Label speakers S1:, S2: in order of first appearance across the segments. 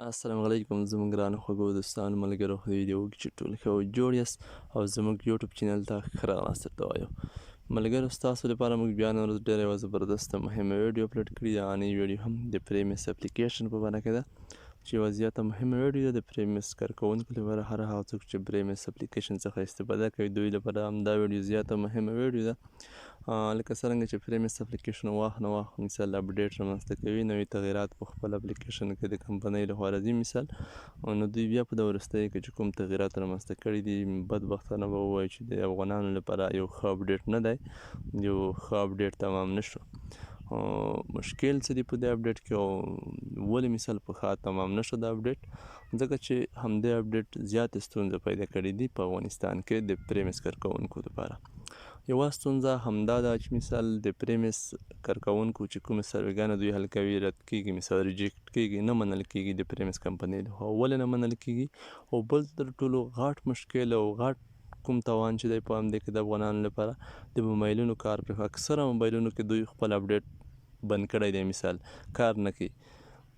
S1: السلام علیکم زموږ ګرانو خوږو دوستانو ملګرو د ویډیو کې چې ټول ښه او جوړ یاست او زموږ یوټیوب چینل ته ښه راغلاست ته وایو ملګرو ستاسو لپاره موږ بیا نن ورځ ډېره یوه زبردسته مهمه ویډیو اپلوډ کړې ده هغه ویډیو هم د پریمس اپلیکیشن په باره کې ده چې یوه زیاته مهمه ویډیو ده د پریمس کارکوونکو لپاره هر هغه څوک چې پریمس اپلیکیشن څخه استفاده کوي دوی لپاره هم دا ویډیو زیاته مهمه ویډیو ده لکه څرنګه چې پریمس اپلیکیشن وخت نه وخت مثال اپډیټ رامنځته کوي نوي تغیرات په خپل اپلیکیشن کې د کمپنۍ لخوا راځي مثال نو دوی بیا په د وروستیو کې چې کوم تغیرات رامنځته کړي دي بدبختانه به ووایو چې د افغانانو لپاره یو ښه اپډیټ نه دی یو ښه اپډیټ تمام نه شو مشکل څه دی په دې اپډیټ کې او ولې مثال په ښه تمام نه شو دا اپډیټ ځکه چې همدې اپډیټ زیاتې ستونزې پیدا کړي دي په افغانستان کې د پریمس کارکوونکو لپاره یوه ستونزه همدا ده چې مثال د پریمس کارکوونکو چې کومې سرویګانې دوی حل کوي رد کیږي مثال ریجیکټ کیږي نه منل کیږي د پریمس کمپنۍ لخوا ولې نه منل کیږي او بل تر ټولو غټ مشکل او غټ کوم تاوان چې دی په همدې کې د افغانانو لپاره د موبایلونو کار پرې اکثره موبایلونو کې دوی خپل اپډیټ بند کړی دی مثال کار نه کوي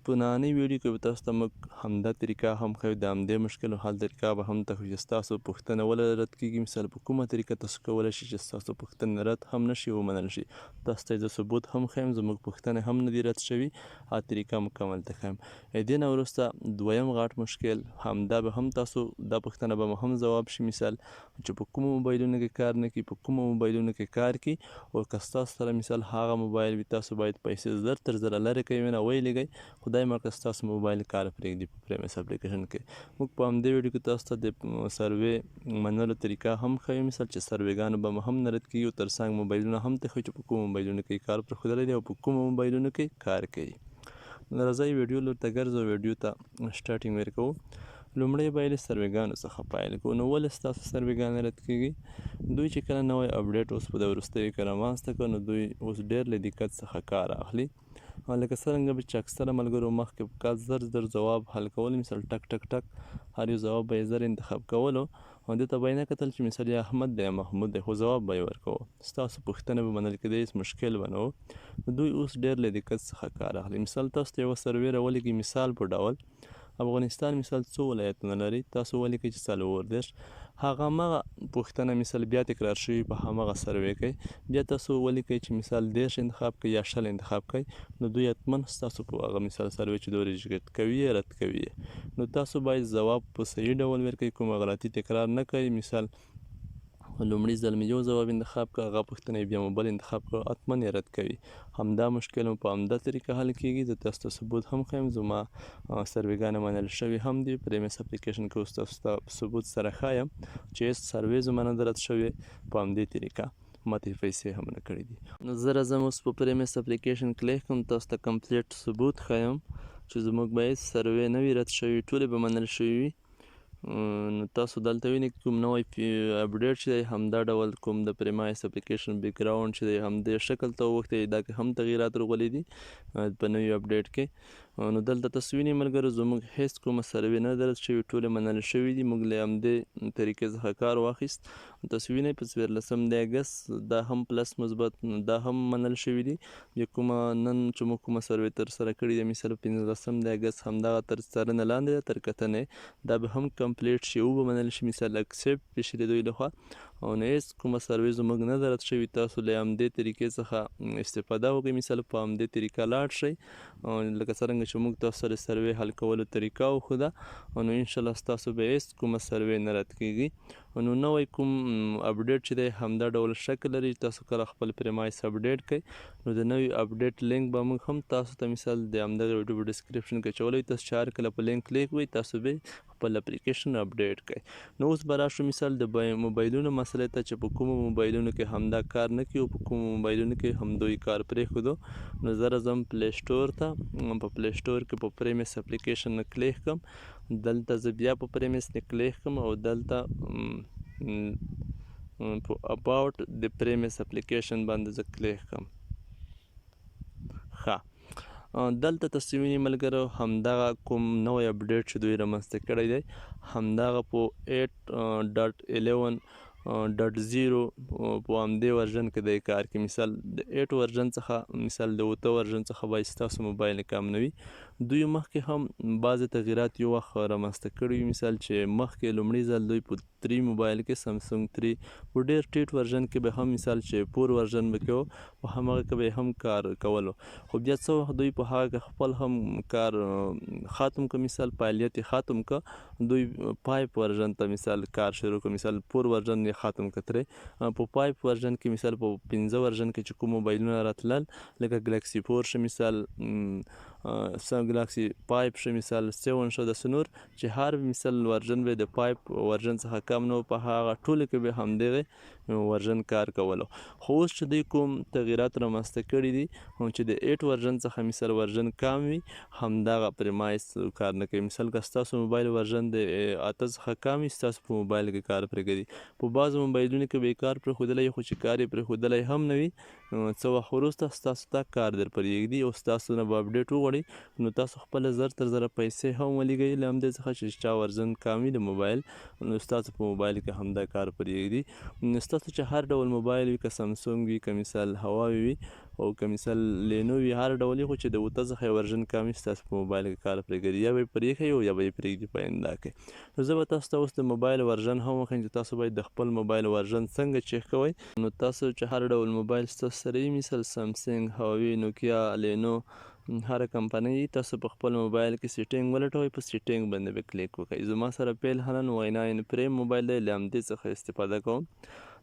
S1: په نننۍ ویډیو کې به تاسو ته موږ همدا طریقه هم ښیو د همدې مشکل حل طریقه به هم ته ښیو چې ستاسو پوښتنه ولې رد کیږي مثال په کومه طریقه تاسو کولی شئ چې ستاسو پوښتنې رد هم نه شي ومنل شي تاسو ته زه ثبوت هم ښیم زموږ پوښتنې هم نه دي رد شوي هغه طریقه مکمل ته ښیم دې نه وروسته دویم غټ مشکل همدا به هم تاسو دا پوښتنه به هم ځواب شي مثال چې په کومو موبایلونو کې کار نه کوي په کومو موبایلونو کې کار کوي او که ستاسو سره مثال هغه موبایل وي تاسو باید پیسې زر تر زره لرې کوئ نه ویې لګئ خدای مه کړه ستاسو موبایل کار پرېږدي په پریمس اپلیکیشن کې موږ په همدې ویډیو کې تاسو ته د سروې منلو طریقه هم ښیو مثال چې سروېګانو به هم نه رد کېږي او تر څنګ موبایلونه هم ته ښیو چې په کومو موبایلونو کې کار پرېښودلی دی او په کومو موبایلونو کې کار کوي نو راځئ ویډیو لورته ګرځو ویډیو ته سټارټینګ ورکوو لومړی باید له سروېګانو څخه پیل کړو نو ولې ستاسو سروېګانې رد کېږي دوی چې کله نوی اپډیټ اوس په د وروستیو کې رامنځته کړ نو دوی اوس ډېر له دقت څخه کار اخلي لکه څرنګه چې اکثره ملګرو مخکې په کال زر جواب حل کول مثال ټک ټک ټک هر یو ځواب به یې زر انتخاب کولو او دې ته به یې نه کتل چې مثال یا احمد دی یا محمود دی خو ځواب به یې ورکوو ستاسو پوښتنه به منل کېدی هېڅ مشکل به نه و دوی اوس ډېر له دقت څخه کار اخلي مثال تاسو ته یوه سروې راولېږي مثال په ډول افغانستان مثال څو ولایتونه لري تاسو ولیکئ چې 40 هغه همغه پوښتنه مثال بیا تکرار شوي په همغه سروې کوي بیا تاسو ولیکئ چې مثال 10 انتخاب کوي یا 100 انتخاب کوي نو دوی حتما ستاسو په هغه مثال سروې چې دوی ریجیکټ کوي رد کوي نو تاسو باید ځواب په صحیح ډول ورکړئ کومه غلطي تکرار نه کوئ مثال لومړي ځل مې یو ځواب انتخاب کړ هغه پوښتنه بیا مو بل انتخاب کړ حتما یې رد کوي همدا مشکل مو په همدا طریقه حل کیږي زه تاسو ته ثبوت هم ښیم زما سروېګانې منل شوي هم دي پریمس اپلیکیشن کې اوس تاسو ته ثبوت سره ښایم چې هېڅ سروې زما نه ده رد شوې په همدې طریقه ماته پیسې هم نه کړي دي نو زه راځم اوس په پریمس اپلیکیشن کلیک کوم تاسو ته کمپلیټ ثبوت ښایم چې زموږ به هېڅ سروې نه وي رد شوي ټولې به منل شوي وي نو تاسو دلته وینئ کوم نوی اپډیټ چې دی همدا ډول کوم د پریمایس اپلیکیشن بیک ګراوند چې دی همدې شکل ته وغوښتئ دا کې هم تغییرات راغلي دي په نوي اپډیټ کې نو دلته تاسو وینئ ملګرو زموږ هېڅ کومه سروې نه ده رد شوې ټولې منل شوي دي موږ له همدې طریقې څخه کار واخیست تاسو وینئ په 14 د اګست دا هم پلس مثبت دا هم منل شوي دي بیا کومه نن چې موږ کومه سروې ترسره کړې ده مثال 15 د اګست همدغه تر څارنه لاندې ده تر کتنې دا به هم کمپلیټ شي ومنل شي مثال اکسپټ شي د دوی لخوا او نه هېڅ کومه سروې زموږ نه ده رد شوې تاسو له همدې طریقې څخه استفاده وکړئ مثال په همدې طریقه لاړ شئ لکه څرنګه چې موږ تاسو سره سروې حل کولو طریقه وښوده نو انشاءالله ستاسو به هېڅ کومه سروې نه رد کېږي نو نوی کوم اپډیټ چې دی همدا ډول شکل لري تاسو کله خپل پریمایس اپډیټ کړئ نو د نوي اپډیټ لینک به موږ هم تاسو ته مثال د همدغه ویډیو په ډسکرپشن کې اچولی تاسو چې هر کله په لینک کلیک وکړئ تاسو به خپل اپلیکیشن اپډیټ کړئ نو اوس به راشو مثال د موبایلونو مسئلې ته چې په کومو موبایلونو کې همدا کار نه کوي او په کومو موبایلونو کې هم دوی کار پرېښودو نو زه راځم پلی سټور ته په پلی سټور کې په پریمس اپلیکیشن نه کلیک کړم دلته زه بیا په پریمس نه کلیک کړم او دلته په اباوټ د پریمس اپلیکیشن باندې زه کلیک کړم ښه دلته تاسو وینئ ملګرو همدغه کوم نوی اپډیټ چې دوی رامنځته کړی دی همدغه په 8.11 .0 په همدې ورژن کې دی کار کوي. مثال د 8 ورژن څخه مثال د 8 ورژن څخه به ستاسو موبایل کم نه وي. دوی مخکې هم بعضې تغییرات یو وخت رامنځته کړي وي. مثال چې مخکې لومړي ځل دوی په 3 موبایل کې سمسونګ 3 په ډېر ټیټ ورژن کې به هم مثال چې 4 ورژن به کې و په همغه کې به هم کار کولو. خو بیا څه وخت دوی په هغه کې خپل هم کار ختم که مثال فعالیت ختم که دوی پایپ ورژن ته مثال کار شروع که. مثال 4 ورژن یې ختم که ترې په پایپ ورژن کې مثال په 15 ورژن کې چې کوم موبایلونه راتلل لکه ګلکسي 4 شه مثال ګلکسي 5 شه مثال 7 شه داسې نور چې هر مثال ورژن به د پایپ ورژن څخه کم نه په هغه ټولو کې به همدغې ورژن کار کولو. خو اوس چې دوی کوم تغییرات رامنځته کړي دي چې د 8 ورژن څخه مثال ورژن کم وي همدغه پرمایس کار نه کوي. مثال که ستاسو موبایل ورژن د 8 څخه کم وي ستاسو په موبایل کې کار پرېږدي. په بعضو موبایلونو کې به یې کار پرېښودلی خو چې کار یې پرېښودلی هم نه وي څه وخت وروسته ستاسو ته کار در پرېږدي او ستاسو نه به اپډیټ وغواړي نو تاسو خپله زر تر زره پیسې هم ولګوئ له همدې څخه چې چا ورژن کم وي د موبایل نو ستاسو په موبایل کې همدا کار پرېږدي. نو ستاسو چې هر ډول موبایل وي که سمسونګ وي که مثال هواوي وي او که مثال لینو وي هر ډول خو چې د 8 څخه ورژن کم وي ستاسو په موبایل کې کار پرېږدي یا به یې پرېښیي او یا به یې پرېږدي په آینده کې. نو زه به تاسو ته اوس د موبایل ورژن هم وښیم چې تاسو باید د خپل موبایل ورژن څنګه چیک کوئ. نو تاسو چې هر ډول موبایل ستاسو سره وي مثال سمسنګ هواوي نوکیا لینو هره کمپنۍ تاسو په خپل موبایل کې سیټینګ ولټوئ په سیټینګ باندې به کلیک وکړئ. زما سره پیل هنن Y9 پریم موبایل دی له همدې څخه استفاده کوم.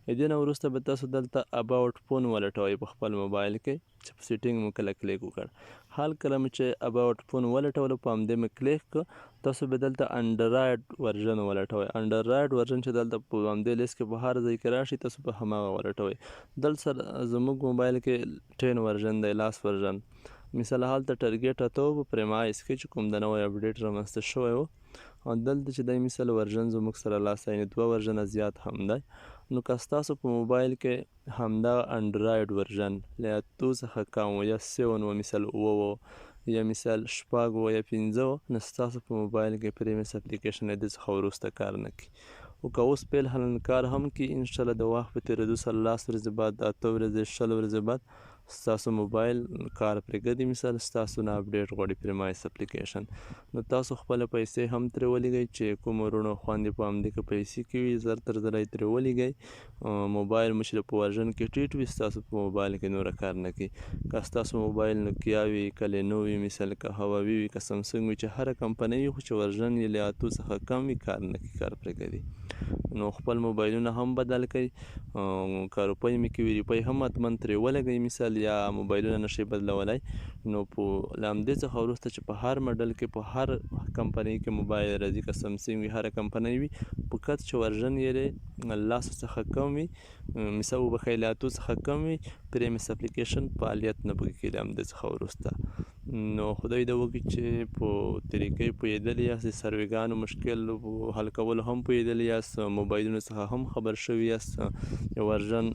S1: د دې نه وروسته به تاسو دلته اباوټ فون ولټوئ په خپل موبایل کې چې په سیټینګ مو کله کلیک وکړ. حال کله مو چې اباوټ فون ولټولو په همدې مو کلیک کړ تاسو به دلته انډرایډ ورژن ولټوئ. انډرایډ ورژن چې دلته په همدې لیست کې په هر ځای کې راشي تاسو به هماغه ولټوئ. دلته سره زموږ موبایل کې 10 ورژن دی لاس ورژن مثال هلته ټارګیټ اته په پرمایس کې چې کوم د نوی اپډیټ رامنځته شوی و او دلته چې دی مثال ورژن زموږ سره لاس یعنې 2 ورژنه زیات هم دی. نو که ستاسو په موبایل کې همدغه انډرایډ ورژن له 8 څخه کم و یا 7 و مثال 9 یا مثال 6 و یا 15 نو ستاسو په موبایل کې پریمس اپلیکیشن د دې څخه وروسته کار نه کوي. او که اوس پیل هلن کار هم کوي انشاءالله د وخت په تېرېدو سره 10 ورځې بعد 8 ورځې 20 ورځې بعد ستاسو موبایل کار پرېږدي مثال ستاسو نه اپډیټ غواړي پرمایس اپلیکیشن نو تاسو خپله پیسې هم ترې ولګئ چې کوم وروڼو خویندې په همدې کې پیسې کې وي زر تر زره یې ترې ولګئ. موبایل مو چې په ورژن کې ټیټ وي ستاسو په موبایل کې نوره کار نه کوي. که ستاسو موبایل نوکیا وي که لینو وي مثال که هواوي وي که سمسنګ وي چې هره کمپنۍ وي خو چې ورژن یې له 8 څخه کم وي کار نه کوي کار پرېږدي. نو خپل موبایلونه هم بدل کړئ. که روپۍ مې کې وي روپۍ هم حتما ترې ولګئ مثال یا موبایلونه نشئ بدلولی نو په له همدې څخه وروسته چې په هر مډل کې په هر کمپنۍ کې موبایل راځي که سمسنګ وي هره کمپنۍ وي فقط چې ورژن یې 10 څخه کم وي مثال وبښئ له 8 څخه کم وي پریمس اپلیکیشن فعالیت نه پکې کوي له همدې څخه وروسته. نو خدای دې وکړي چې په طریقې پوهېدلي یاست د سرویګانو مشکل حل کولو هم پوهېدلي یاست موبایلونو څخه هم خبر شوي یاست ورژن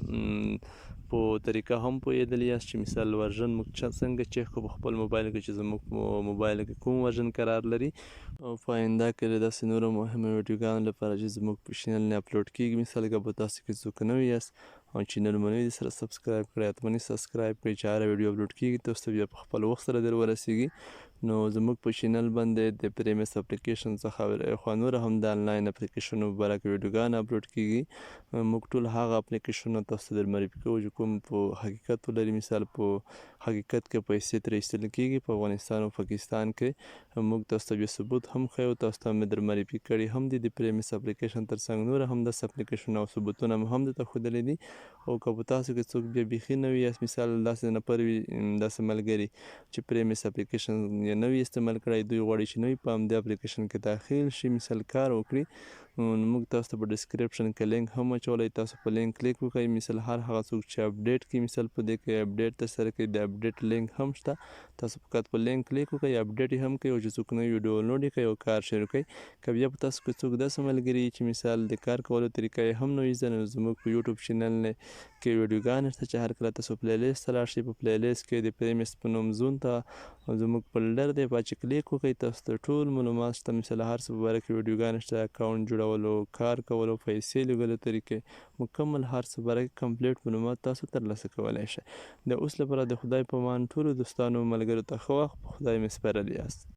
S1: په طریقه هم پوهېدلي یاست چې مثال ورژن موږ څنګه چیک کړو په خپل موبایل کې چې زموږ موبایل کې کوم ورژن قرار لري او په آینده کې د داسې نورو مهمو ویډیوګانو لپاره چې زموږ په چینل نه اپلوډ کېږي مثال که په تاسو کې څوک نوي یاست او چینل مو نوي سره سبسکرایب کړئ حتماً سبسکرایب کړئ چې هره ویډیو اپلوډ کېږي تاسو ته بیا په خپل وخت سره در ورسیږي. نو زموږ په چینل باندې د پریمس اپلیکیشن څخه خو نور هم د انلاین اپلیکیشنو مبارک ویډیوګانې اپلوډ کېږي. موږ ټول هغه اپلیکیشنونه تاسو ته در معرفي کوو چې کوم په حقیقت ولري مثال په حقیقت کې پیسې ترې ایستل کېږي په افغانستان او پاکستان کې موږ تاسو ته بیا ثبوت هم ښیو تاسو ته مې در معرفي کړي هم دي د پریمس اپلیکیشن تر څنګ نور هم داسې اپلیکیشنونه او ثبوتونه مو هم درته ښودلي دي. او که په تاسو کې څوک بیا بیخي نوي یاست مثال داسې نفر وي داسې ملګري چې پریمس اپلیکیشن یې نوي استعمال کړی دوی غواړي چې نوي په همدې اپلیکیشن کې داخل شي مثال کار وکړي نو موږ تاسو ته په ډسکرپشن کې لینک هم اچولی تاسو په لینک کلیک وکړئ مثال هر هغه څوک چې اپډیټ کړي مثال په دې کې اپډیټ ترسره کوي د اپډیټ لینک هم شته تاسو فقط په لینک کلیک وکړئ اپډیټ یې هم کوي او چې څوک نوي ډاونلوډ یې کوي او کار شروع کوي. که بیا په تاسو کې څوک داسې ملګري چې مثال د کار کولو طریقه یې هم نوي زده نو زموږ په یوټیوب چینل کې ویډیوګانې شته چې هر کله تاسو پلی لیست ته لاړ شئ په پلی لیست کې د پریمس په نوم زون ته زموږ فولډر دی په چې کلیک وکړئ تاسو ته ټول معلومات شته مثال هر څه په باره کې ویډیوګانې شته اکاونټ جوړول کولو، کار کولو، پیسې لګولو طریقې مکمل هر څه برای کمپلیټ معلومات تاسو ترلاسه کولی شئ. د اوس لپاره د خدای په امان ټولو دوستانو ملګرو ته ښه وخت په خدای مې سپارلی یاست.